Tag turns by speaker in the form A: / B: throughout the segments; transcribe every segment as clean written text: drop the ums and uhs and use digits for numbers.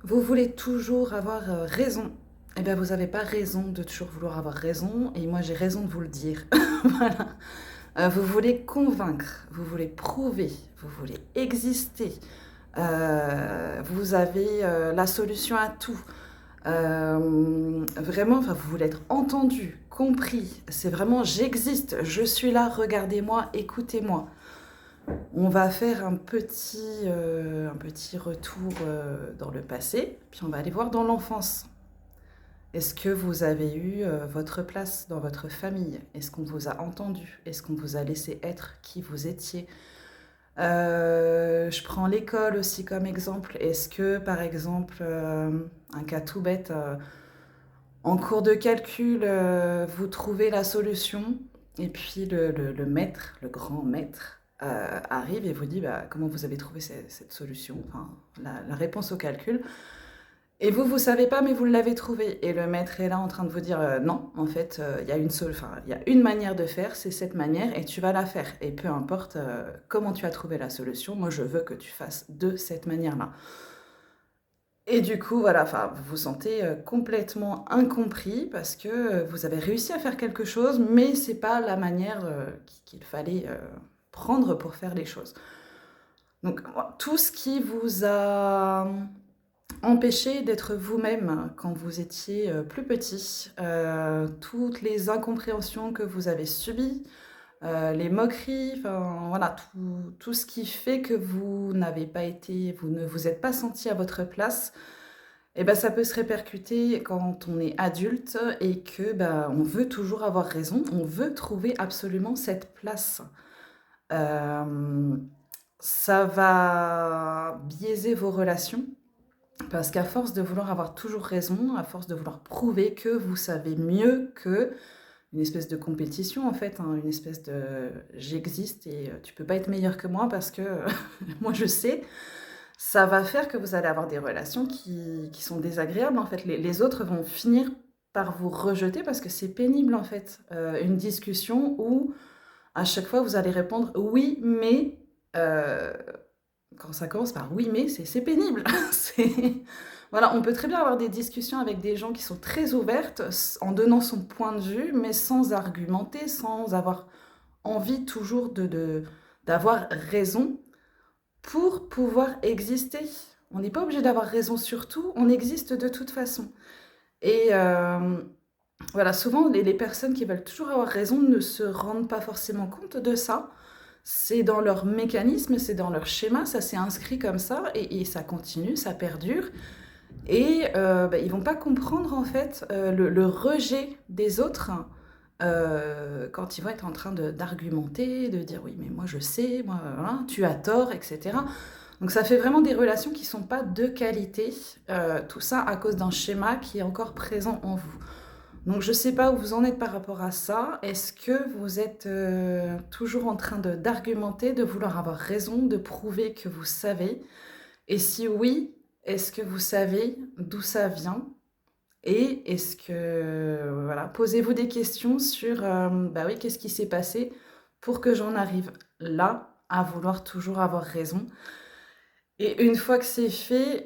A: Vous voulez toujours avoir raison. Eh bien, vous n'avez pas raison de toujours vouloir avoir raison, et moi j'ai raison de vous le dire. Voilà. Vous voulez convaincre, vous voulez prouver, vous voulez exister. Vous avez la solution à tout. Vraiment, enfin, vous voulez être entendu, compris. C'est vraiment j'existe, je suis là, regardez-moi, écoutez-moi. On va faire un petit retour dans le passé, puis on va aller voir dans l'enfance. Est-ce que vous avez eu votre place dans votre famille? Est-ce qu'on vous a entendu? Est-ce qu'on vous a laissé être qui vous étiez? Je prends l'école aussi comme exemple. Est-ce que, par exemple, un cas tout bête, en cours de calcul, vous trouvez la solution et puis le maître, le grand maître, arrive et vous dit bah, comment vous avez trouvé cette solution, enfin, la réponse au calcul. Et vous, vous savez pas, mais vous l'avez trouvé. Et le maître est là en train de vous dire non, en fait, il y a enfin, il y a une manière de faire, c'est cette manière, et tu vas la faire. Et peu importe comment tu as trouvé la solution, moi je veux que tu fasses de cette manière-là. Et du coup, voilà, enfin, vous vous sentez complètement incompris parce que vous avez réussi à faire quelque chose, mais c'est pas la manière qu'il fallait prendre pour faire les choses. Donc, tout ce qui vous a empêché d'être vous-même quand vous étiez plus petit, toutes les incompréhensions que vous avez subies, les moqueries, enfin voilà, tout ce qui fait que vous n'avez pas été, vous ne vous êtes pas senti à votre place, et ben ça peut se répercuter quand on est adulte et que ben, on veut toujours avoir raison, on veut trouver absolument cette place. Euh, Ça va biaiser vos relations parce qu'à force de vouloir avoir toujours raison, à force de vouloir prouver que vous savez mieux que une espèce de compétition en fait, hein, une espèce de j'existe et tu peux pas être meilleur que moi parce que moi je sais, ça va faire que vous allez avoir des relations qui sont désagréables en fait. Les autres vont finir par vous rejeter parce que c'est pénible en fait. Une discussion où à chaque fois vous allez répondre oui mais euh, quand ça commence par oui mais c'est pénible. C'est voilà, on peut très bien avoir des discussions avec des gens qui sont très ouvertes en donnant son point de vue mais sans argumenter, sans avoir envie toujours d'avoir raison pour pouvoir exister. On n'est pas obligé d'avoir raison sur tout, on existe de toute façon. Et voilà, souvent les personnes qui veulent toujours avoir raison ne se rendent pas forcément compte de ça. C'est dans leur mécanisme, c'est dans leur schéma, ça s'est inscrit comme ça et ça continue, ça perdure. Et bah, ils vont pas comprendre en fait le rejet des autres quand ils vont être en train d'argumenter, de dire oui mais moi je sais, moi hein, tu as tort, etc. Donc ça fait vraiment des relations qui sont pas de qualité, tout ça à cause d'un schéma qui est encore présent en vous. Donc je sais pas où vous en êtes par rapport à ça. Est-ce que vous êtes toujours en train d'argumenter, de vouloir avoir raison, de prouver que vous savez? Et si oui, est-ce que vous savez d'où ça vient? Et est-ce que, voilà, posez-vous des questions sur, bah oui, qu'est-ce qui s'est passé pour que j'en arrive là, à vouloir toujours avoir raison? Et une fois que c'est fait,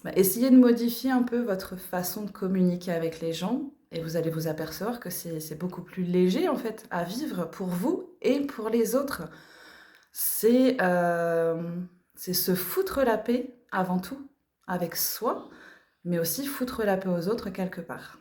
A: bah, essayez de modifier un peu votre façon de communiquer avec les gens et vous allez vous apercevoir que c'est beaucoup plus léger, en fait, à vivre pour vous et pour les autres. C'est, c'est se foutre la paix avant tout, avec soi, mais aussi foutre la paix aux autres quelque part.